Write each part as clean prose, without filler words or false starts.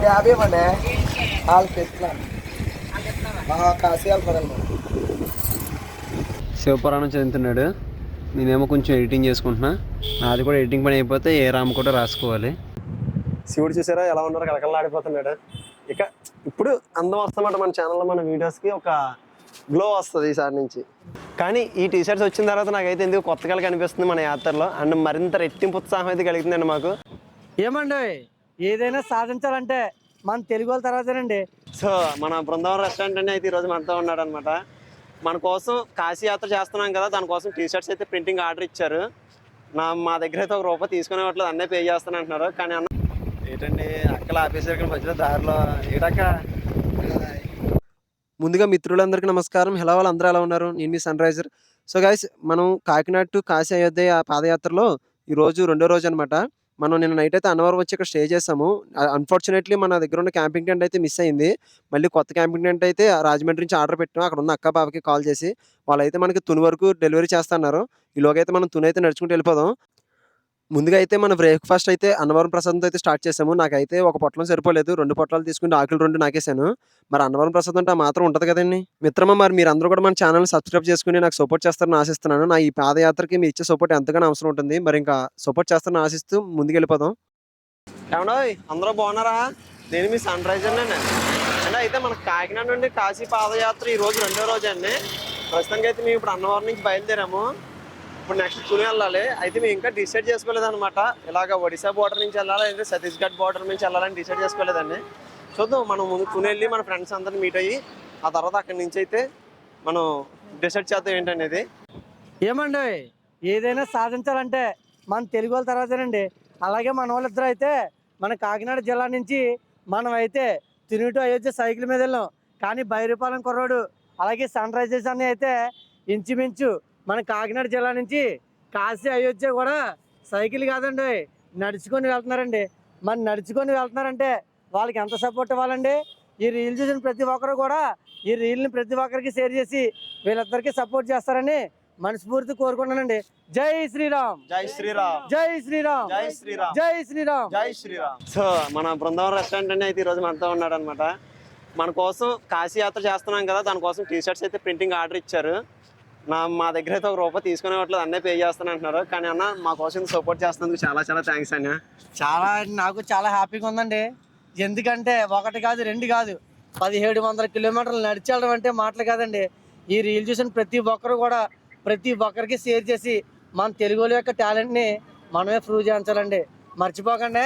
ఇప్పుడు 50 ఇవ్వండి. వాళ్ళకి ఇస్తున్నాను. కాశీ వెళ్ళిపోదండి. శివపురాణం చదువుతున్నాడు, నేనేమో కొంచెం ఎడిటింగ్ చేసుకుంటున్నా. నాది కూడా ఎడిటింగ్ పని అయిపోతే ఏ రామ్ కూడా రాసుకోవాలి. శివుడు చూసారా ఎలా ఉన్నారో, కలకల్లాడిపోతున్నాడు. ఇక ఇప్పుడు అందం వస్తామంట మన ఛానల్లో, మన వీడియోస్కి ఒక గ్లో వస్తుంది ఈసారి నుంచి. కానీ ఈ టీషర్ట్స్ వచ్చిన తర్వాత నాకైతే ఎందుకు కొత్తగా కనిపిస్తుంది మన యాత్రలో, అండ్ మరింత రెట్టింపు ఉత్సాహం అయితే కలుగుతుందండి మాకు. ఏమండి ఏదైనా సాధించాలంటే మన తెలుగు వాళ్ళ తర్వాతేనండి. సో మన బృందావనం రెస్టారెంట్ అని అయితే ఈరోజు మనతో ఉన్నాడు అనమాట. మన కోసం కాశీ యాత్ర చేస్తున్నాం కదా, దానికోసం టీషర్ట్స్ అయితే ప్రింటింగ్ ఆర్డర్ ఇచ్చారు. మా దగ్గర అయితే ₹1 తీసుకునేవట్లేదు, అన్నీ పే చేస్తాను అంటున్నారు. కానీ అన్న ఏంటండి అక్కల ఆపేసరికి మధ్యలో దారిలో ఏటక్క. ముందుగా మిత్రులందరికీ నమస్కారం. హలో, వాళ్ళు అందరూ ఎలా ఉన్నారు? నేను మీ సన్ రైజర్. సో గైస్, మనం కాకినాడ టు కాశీ అయోధ్య పాదయాత్రలో ఈరోజు రెండో రోజు అనమాట. మనం నిన్న నైట్ అయితే అన్నవరం వచ్చి ఇక్కడ స్టే చేసాము. అన్ఫార్చునేట్లీ మన దగ్గర ఉన్న క్యాంపింగ్ టెంట్ అయితే మిస్ అయింది. మళ్ళీ కొత్త క్యాంపింగ్ టెంట్ అయితే రాజమండ్రి నుంచి ఆర్డర్ పెట్టాం. అక్కడ ఉన్న అక్క బావకి కాల్ చేసి వాళ్ళైతే మనకి తుని వరకు డెలివరీ చేస్తున్నారు. ఈలోగా అయితే మనం తుని అయితే నడుచుకుంటూ వెళ్ళిపోదాం. ముందుగా అయితే మన బ్రేక్ఫాస్ట్ అయితే అన్నవరం ప్రసాదంతో అయితే స్టార్ట్ చేసాము. నాకైతే ఒక పొట్లం సరిపోలేదు, 2 పొట్లాలు తీసుకుని ఆకులు 2 నాకేసాను. మరి అన్నవరం ప్రసాదం అంటే మాత్రం ఉంటుంది కదండి. మిత్రమా, మరి మీరు అందరూ కూడా మన ఛానల్ సబ్స్క్రైబ్ చేసుకుని నాకు సపోర్ట్ చేస్తారని ఆశిస్తున్నాను. నా ఈ పాదయాత్రకి మీ ఇచ్చే సపోర్ట్ ఎంతగానో అవసరం ఉంటుంది. మరి ఇంకా సపోర్ట్ చేస్తారని ఆశిస్తూ ముందుకు వెళ్ళిపోదాం. ఏమన్నా అందరూ బాగున్నారా? నేను మీ సన్ రైజర్ అండి. అయితే మన కాకినాడ నుండి కాశీ పాదయాత్ర ఈ రోజు రెండో రోజు అండి. ప్రస్తుతానికి అయితే మేము ఇప్పుడు అన్నవరం నుంచి బయలుదేరాము. ఇప్పుడు నెక్స్ట్ తుని వెళ్ళాలి. అయితే మేము ఇంకా డిసైడ్ చేసుకోలేదు అనమాట. ఇలాగ ఒడిశా బోర్డర్ నుంచి వెళ్ళాలి, అయితే ఛత్తీస్గఢ్ బోర్డర్ నుంచి వెళ్ళాలని డిసైడ్ చేసుకోలేదండి. చూద్దాం, మనం ముందు తుని వెళ్ళి మన ఫ్రెండ్స్ అందరిని మీట్ అయ్యి ఆ తర్వాత అక్కడి నుంచి అయితే మనం డిసైడ్ చేద్దాం ఏంటనేది. ఏమండి ఏదైనా సాధించాలంటే మన తెలుగు వాళ్ళ తర్వాతేనండి. అలాగే మన వాళ్ళిద్దరూ అయితే మన కాకినాడ జిల్లా నుంచి మనం అయితే తుని టు అయోధ్య సైకిల్ మీద వెళ్ళాం. కానీ బైరూపాలెం కుర్రాడు అలాగే సన్ రైజర్స్ అని అయితే ఇంచుమించు మన కాకినాడ జిల్లా నుంచి కాశీ అయోధ్య కూడా సైకిల్ కాదండి, నడుచుకొని వెళ్తున్నారండి. మరి నడుచుకొని వెళ్తున్నారంటే వాళ్ళకి ఎంత సపోర్ట్ ఇవ్వాలండి? ఈ రీల్ చూసిన ప్రతి ఒక్కరు కూడా ఈ రీల్ని ప్రతి ఒక్కరికి షేర్ చేసి వీళ్ళిద్దరికి సపోర్ట్ చేస్తారని మనస్ఫూర్తి కోరుకున్నానండి. జై శ్రీరామ్, జై శ్రీరామ్, జై శ్రీరామ్, జై శ్రీరామ్, జై శ్రీరామ్, జై శ్రీరామ్. సో మన బృందావనం రెస్టారెంట్ అని అయితే ఈరోజు మనతో ఉన్నాడు అనమాట. మన కోసం కాశీ యాత్ర చేస్తున్నాం కదా, దానికోసం టీషర్ట్స్ అయితే ప్రింటింగ్ ఆర్డర్ ఇచ్చారు. మా దగ్గర అయితే ₹1 తీసుకునేవట్లేదు, అన్నీ పే చేస్తాను అంటున్నారు. కానీ అన్న మా కోసం సపోర్ట్ చేస్తున్నందుకు చాలా చాలా థ్యాంక్స్ అన్న. నాకు చాలా హ్యాపీగా ఉందండి. ఎందుకంటే 1 కాదు 2 కాదు 1700 కిలోమీటర్లు నడిచి వెళ్ళడం అంటే మాటలు కాదండి. ఈ రీల్ చూసిన ప్రతి ఒక్కరు కూడా ప్రతి ఒక్కరికి షేర్ చేసి మన తెలుగు యొక్క టాలెంట్ని మనమే ప్రూవ్ చేయించాలండి. మర్చిపోకండి,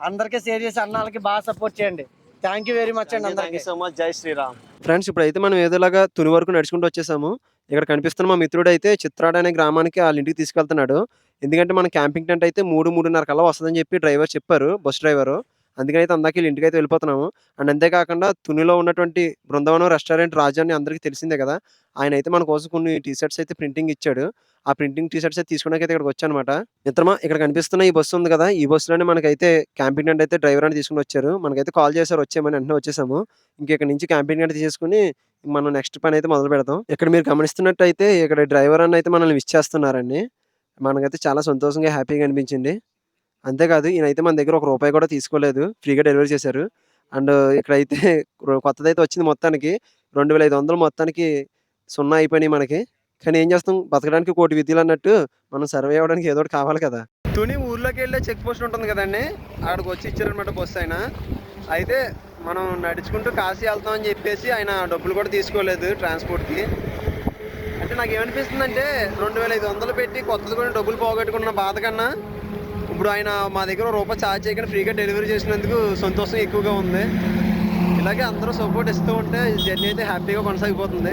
అందరికీ షేర్ చేసి అన్నాళ్ళకి బాగా సపోర్ట్ చేయండి. థ్యాంక్ యూ వెరీ మచ్ అండి. అందరికీ సో మచ్. జై శ్రీరామ్. ఫ్రెండ్స్, ఇప్పుడైతే మనం ఏదోలాగా తుని వరకు నడుచుకుంటూ వచ్చేసాము. ఇక్కడ కనిపిస్తున్న మా మిత్రుడు అయితే చిత్రాడ అనే గ్రామానికి వాళ్ళ ఇంటికి తీసుకెళ్తున్నాడు. ఎందుకంటే మన క్యాంపింగ్ టెంట్ అయితే 3-3:30 కల్లా వస్తుందని చెప్పి డ్రైవర్ చెప్పారు, బస్ డ్రైవరు. అందుకని అయితే అందాక వీళ్ళ ఇంటికి అయితే వెళ్ళిపోతున్నాము. అండ్ అంతేకాకుండా తునిలో ఉన్నటువంటి బృందావనం రెస్టారెంట్ రాజు అని అందరికీ తెలిసిందే కదా, ఆయన అయితే మన కోసం కొన్ని టీషర్ట్స్ అయితే ప్రింటింగ్ ఇచ్చాడు. ఆ ప్రింటింగ్ టీషర్ట్స్ అయితే తీసుకోవడానికి అయితే ఇక్కడికి వచ్చానమాట. మిత్రమా, ఇక్కడ కనిపిస్తున్న ఈ బస్సు ఉంది కదా, ఈ బస్సులోనే మనకైతే క్యాంపింగ్ టెంట్ అయితే డ్రైవర్ అని తీసుకుని వచ్చారు. మనకైతే కాల్ చేశారు, వచ్చేయమని. వెంటనే వచ్చేసాము. ఇక్కడ నుంచి క్యాంపింగ్ టెంట్ తీసుకుని మనం నెక్స్ట్ పని అయితే మొదలు పెడతాం. ఇక్కడ మీరు గమనిస్తున్నట్టయితే ఇక్కడ డ్రైవర్ అన్న అయితే మనల్ని విష్ చేస్తున్నారండి. మనకైతే చాలా సంతోషంగా హ్యాపీగా అనిపించింది. అంతేకాదు ఈయనైతే మన దగ్గర ₹1 కూడా తీసుకోలేదు, ఫ్రీగా డెలివరీ చేశారు. అండ్ ఇక్కడైతే కొత్తదైతే వచ్చింది, మొత్తానికి 2500 మొత్తానికి 0 అయిపోయినాయి మనకి. కానీ ఏం చేస్తాం, బతకడానికి 1,000 విద్యలు అన్నట్టు మనం సర్వే అవ్వడానికి ఏదో ఒకటి కావాలి కదా. తుని ఊర్లోకి వెళ్ళే చెక్ పోస్ట్ ఉంటుంది కదండి, అక్కడికి వచ్చి ఇచ్చారనమాట బస్సు ఆయన. అయితే మనం నడుచుకుంటూ కాశీ వెళ్తామని చెప్పేసి ఆయన డబ్బులు కూడా తీసుకోలేదు ట్రాన్స్పోర్ట్కి. అంటే నాకు ఏమనిపిస్తుందంటే 2500 పెట్టి కొత్తది కూడా డబ్బులు పోగొట్టుకున్న బాధ కన్నా ఇప్పుడు ఆయన మా దగ్గర ₹1 ఛార్జ్ చేయకుండా ఫ్రీగా డెలివరీ చేసినందుకు సంతోషం ఎక్కువగా ఉంది. ఇలాగే అందరూ సపోర్ట్ ఇస్తూ ఉంటే జర్నీ అయితే హ్యాపీగా కొనసాగిపోతుంది.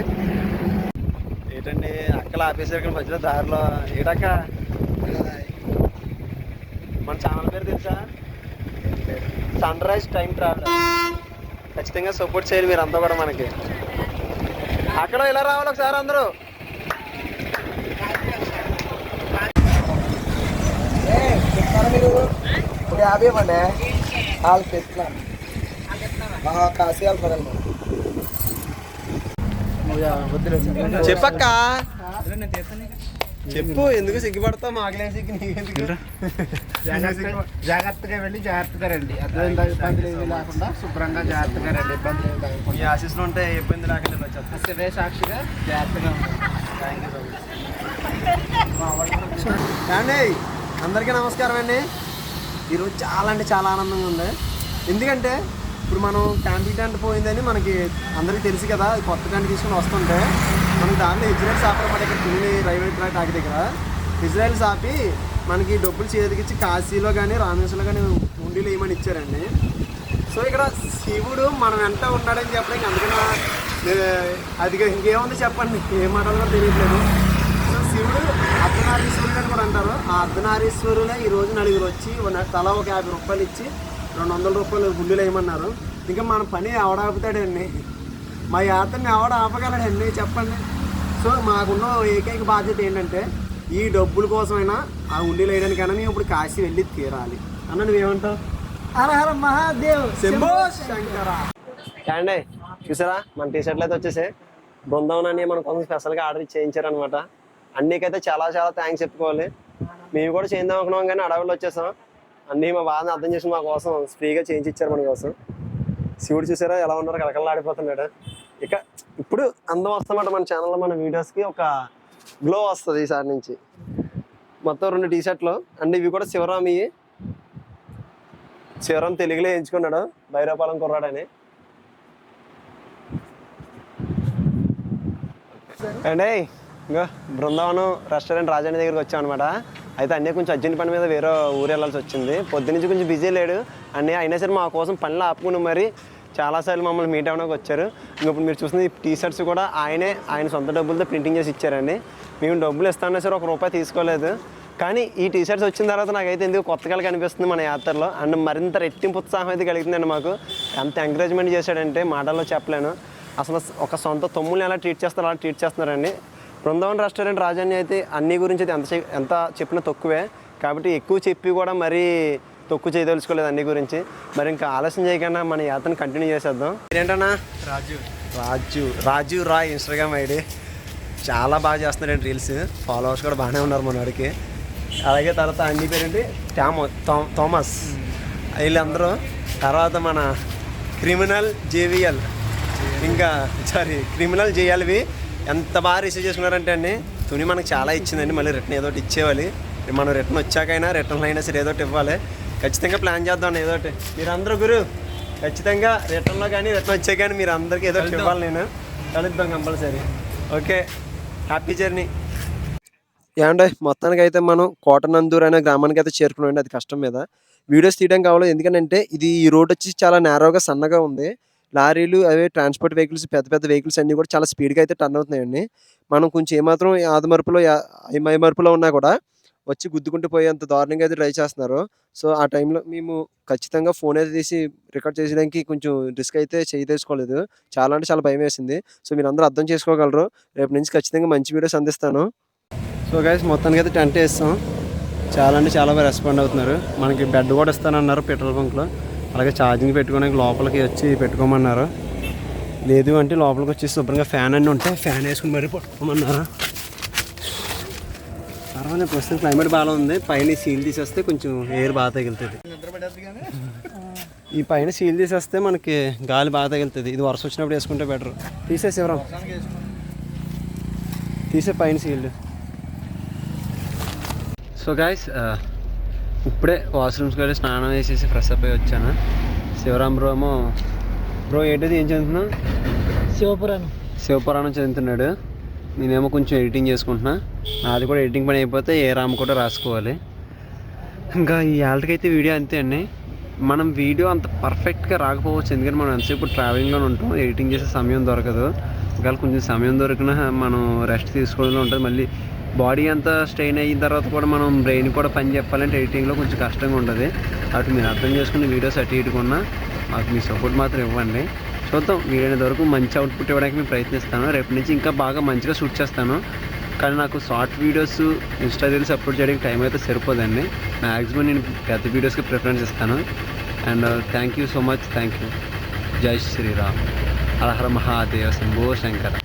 ఏంటండి అక్కల ఆపేసరికి మధ్యలో దారిలో ఏటక్క. మన ఛానల్ పేరు తెలుసా? Sunrise time travel. ఖచ్చితంగా సపోర్ట్ చేయాలి మీరంతా కూడా మనకి. అక్కడ ఇలా రావాలి ఒకసారి అందరూ. ఇప్పుడు 50 ఇవ్వండి. వాళ్ళకి ఇస్తున్నాను. కాశీ వెళ్ళిపోదండి. చెప్పక్క. చెప్పు, ఎందుకు సిగ్గుపడతావు? మాకులే సిగ్గు, నీకెందుకు? జాగ్రత్తగా వెళ్ళి జాగ్రత్తగా రండి. ఇబ్బందులు ఏమీ లేకుండా శుభ్రంగా జాగ్రత్తగా రండి. ఇబ్బందులు ఏమి లేకుండా. ఈ ఆశీస్సులు ఉంటే ఇబ్బంది రాకుండా వచ్చేస్తాను. శివే సాక్షిగా జాగ్రత్తగా ఉంటాం. కానీ అందరికీ నమస్కారం అండి. ఈరోజు చాలా అంటే చాలా ఆనందంగా ఉంది. ఎందుకంటే ఇప్పుడు మనం క్యాంపింగ్ టెంట్ పోయిందని మనకి అందరికీ తెలుసు కదా. కొత్త టెంట్ తీసుకుని వస్తుంటే మనకి దాంట్లో ఇజ్రాయల్స్ ఆపమాట ఇక్కడ తుని రైల్వే ట్రాక్ టాకి దగ్గర ఇజ్రాయల్స్ ఆపి మనకి డబ్బులు చేతికిచ్చి కాశీలో కానీ రామేశ్వరంలో కానీ ఉండీలు వేయమని ఇచ్చారండి. సో ఇక్కడ శివుడు మనం వెంట ఉన్నాడని చెప్పడానికి అందుకని అది ఇంకేముంది చెప్పండి, ఏం మాటలు కూడా తెలియట్లేదు. సో శివుడు అర్ధనారీశ్వరుడు అని కూడా అంటారు. ఆ అర్ధనారీశ్వరులే ఈరోజు నలుగురు వచ్చి తలా ఒక 50 రూపాయలు ఇచ్చి 200 రూపాయలు గుండెలు వేయమన్నారు. ఇంకా మన పని ఆపుతాడండి, మా యాత్రని ఆపగలడండి చెప్పండి. సో మాకున్న ఏకైక బాధ్యత ఏంటంటే ఈ డబ్బుల కోసమైనా ఆ ఉండీలు వేయడానికైనా మేము ఇప్పుడు కాశీ వెళ్ళి తీరాలి అన్న. నువ్వేమంటావు? హర హర మహాదేవ్ శంభో శంకర. అండి చూసారా మన టీషర్ట్లు అయితే వచ్చేసి బృందావన్ అని మన కోసం స్పెషల్గా ఆర్డర్ చేయించారనమాట. అన్నీకైతే చాలా చాలా థ్యాంక్స్ చెప్పుకోవాలి. మేము కూడా చేద్దాం అనుకున్నాం కానీ అడవుల్లో వచ్చేసాం. అన్నీ మా బాధను అర్థం చేసి మా కోసం ఫ్రీగా చేయించి ఇచ్చారు మన కోసం. శివుడు చూసారా ఎలా ఉన్నారు, కలకల్లాడిపోతున్నాడు. ఇక ఇప్పుడు అందం వస్తామంట మన ఛానల్లో, మన వీడియోస్కి ఒక గ్లో వస్తుంది ఈసారి నుంచి. మొత్తం 2 టీషర్ట్లు అండ్ ఇవి కూడా శివరాం తెలుగులో ఎంచుకున్నాడు, భైరవపాలెం కుర్రాడని. అండి ఇంకా బృందావనం రెస్టారెంట్ రాజాని దగ్గరికి వచ్చామన్నమాట. అయితే అన్నయ్య కొంచెం అర్జెంట్ పని మీద వేరే ఊరు వెళ్ళాల్సి వచ్చింది. పొద్దునుంచి కొంచెం బిజీ లేడు అన్నయ్య, అయినా సరే మా కోసం పనులు ఆపుకుని మరి చాలాసార్లు మమ్మల్ని మీట్ అవ్వడానికి వచ్చారు. ఇప్పుడు మీరు చూసిన ఈ టీషర్ట్స్ కూడా ఆయన సొంత డబ్బులతో ప్రింటింగ్ చేసి ఇచ్చారండి. మేము డబ్బులు ఇస్తామన్నా సరే ₹1 తీసుకోలేదు. కానీ ఈ టీషర్ట్స్ వచ్చిన తర్వాత నాకైతే ఎందుకు కొత్తగా కనిపిస్తుంది మన యాత్రలో. అండ్ మరింత రెట్టింపు ఉత్సాహం అయితే కలుగుతుందండి మాకు. ఎంత ఎంకరేజ్మెంట్ చేశాడంటే మాటల్లో చెప్పలేను. అసలు ఒక సొంత తమ్ముళ్ళని ఎలా ట్రీట్ చేస్తారో అలా ట్రీట్ చేస్తున్నారండి. బృందావన్ రెస్టారెంట్ రాజాని అయితే అన్ని గురించి అయితే ఎంత చెప్పినా తక్కువే. కాబట్టి ఎక్కువ చెప్పి కూడా మరీ తక్కువ చేయదలుచుకోలేదు అన్ని గురించి. మరి ఇంకా ఆలస్యం చేయకుండా మన యాత్రను కంటిన్యూ చేసేద్దాం. ఏంటన్నా? రాజు రాయ్ ఇన్స్టాగ్రామ్ ఐడి. చాలా బాగా చేస్తున్నారండి రీల్స్, ఫాలోవర్స్ కూడా బాగానే ఉన్నారు మన వాడికి. అలాగే తర్వాత అన్ని పేరేంటి థామస్ వీళ్ళందరూ. తర్వాత మన క్రిమినల్ జేఎల్వి ఎంత బాగా రిసీవ్ చేసుకున్నారంటే అండి. తుని మనకు చాలా ఇచ్చిందండి, మళ్ళీ రిటర్న్ ఏదోటి ఇచ్చేవాలి. మనం రిటర్న్ వచ్చాకైనా రిటర్న్ అయినా సరే ఏదోటి ఇవ్వాలి. ఖచ్చితంగా ప్లాన్ చేద్దాం ఏదోటి. మీరందరూ ఖచ్చితంగా రిటర్న్లో కానీ రిటర్న్ వచ్చాక కానీ మీరు అందరికీ ఏదోటి ఇవ్వాలి. నేను కలుద్దాం కంపల్సరీ. Okay, happy journey. ఏమంటే మొత్తానికి అయితే మనం కోటనందూర్ అనే గ్రామానికి అయితే చేరుకున్నామండి. అది కష్టం మీద వీడియోస్ తీయడం కావాలి. ఎందుకంటే ఈ రోడ్ వచ్చి చాలా నేరోగా సన్నగా ఉంది. లారీలు అవే ట్రాన్స్పోర్ట్ వెహికల్స్ పెద్ద పెద్ద వెహికల్స్ అన్నీ కూడా చాలా స్పీడ్గా అయితే టర్న్ అవుతున్నాయండి. మనం కొంచెం ఏమాత్రం మైమరుపులో ఉన్నా కూడా వచ్చి గుద్దుకుంటూ పోయేంత దారుణంగా అయితే డ్రైవ్ చేస్తున్నారు. సో ఆ టైంలో మేము ఖచ్చితంగా ఫోన్ అయితే తీసి రికార్డ్ చేయడానికి కొంచెం రిస్క్ అయితే తీసుకోలేదు. చాలా అంటే చాలా భయం వేసింది. సో మీరు అందరూ అర్థం చేసుకోగలరు. రేపు నుంచి ఖచ్చితంగా మంచి వీడియోస్ అందిస్తాను. సో గైస్ మొత్తానికి అయితే టెంట్ వేస్తాం. చాలా అంటే చాలా బాగా రెస్పాండ్ అవుతున్నారు. మనకి బెడ్ కూడా ఇస్తానన్నారు పెట్రోల్ బంక్లో. అలాగే ఛార్జింగ్ పెట్టుకోవడానికి లోపలికి వచ్చి పెట్టుకోమన్నారు. లేదు అంటే లోపలికి వచ్చి శుభ్రంగా ఫ్యాన్ అన్నీ ఉంటే ఫ్యాన్ వేసుకుని మరీ పట్టుకోమన్నారు. పర్వాలేదు, ప్రస్తుతం క్లైమేట్ బాగా ఉంది. పైన సీల్ తీసేస్తే కొంచెం ఎయిర్ బాగా తగులుతుంది. ఈ పైన సీల్ తీసేస్తే మనకి గాలి బాగా తగులుతుంది. ఇది వర్షం వచ్చినప్పుడు వేసుకుంటే బెటర్. తీసేసి ఎవరం పైన సీల్డ్. సో గాయస్ ఇప్పుడే వాష్రూమ్స్కి వెళ్ళి స్నానం వేసేసి ఫ్రెష్ అప్ అయి వచ్చాను. శివరాం బ్రో ఏంటిది ఏం చదువుతున్నావు? శివపురాణం చదువుతున్నాడు. నేనేమో కొంచెం ఎడిటింగ్ చేసుకుంటున్నా. నాది కూడా ఎడిటింగ్ పని అయిపోతే ఏ రామ్ కూడా రాసుకోవాలి. ఇంకా ఈ ఆల్టకైతే వీడియో అంతే అండి. మనం వీడియో అంత పర్ఫెక్ట్గా రాకపోవచ్చు, ఎందుకంటే మనం ఎంతసేపు ట్రావెలింగ్లో ఉంటాం. ఎడిటింగ్ చేసే సమయం దొరకదు. ఒకవేళ కొంచెం సమయం దొరికినా మనం రెస్ట్ తీసుకోవడంలో ఉంటుంది. మళ్ళీ బాడీ అంతా స్ట్రెయిన్ అయిన తర్వాత కూడా మనం బ్రెయిన్ కూడా పని చెప్పాలంటే ఎడిటింగ్లో కొంచెం కష్టంగా ఉంటుంది. అటు మీరు అర్థం చేసుకుని వీడియోస్ అటు ఇటుకున్నా మాకు మీ సపోర్ట్ మాత్రం ఇవ్వండి. చూద్దాం, వీలైనంత వరకు మంచి అవుట్పుట్ ఇవ్వడానికి మేము ప్రయత్నిస్తాను. రేపు నుంచి ఇంకా బాగా మంచిగా షూట్ చేస్తాను. కానీ నాకు short videos Insta reels upload చేయడానికి టైం అయితే సరిపోదండి. మ్యాక్సిమం నేను పెద్ద వీడియోస్కి ప్రిఫరెన్స్ ఇస్తాను. And thank you so much. Thank you. జై శ్రీరామ్. హర హర మహాదేవ. శంభో శంకర.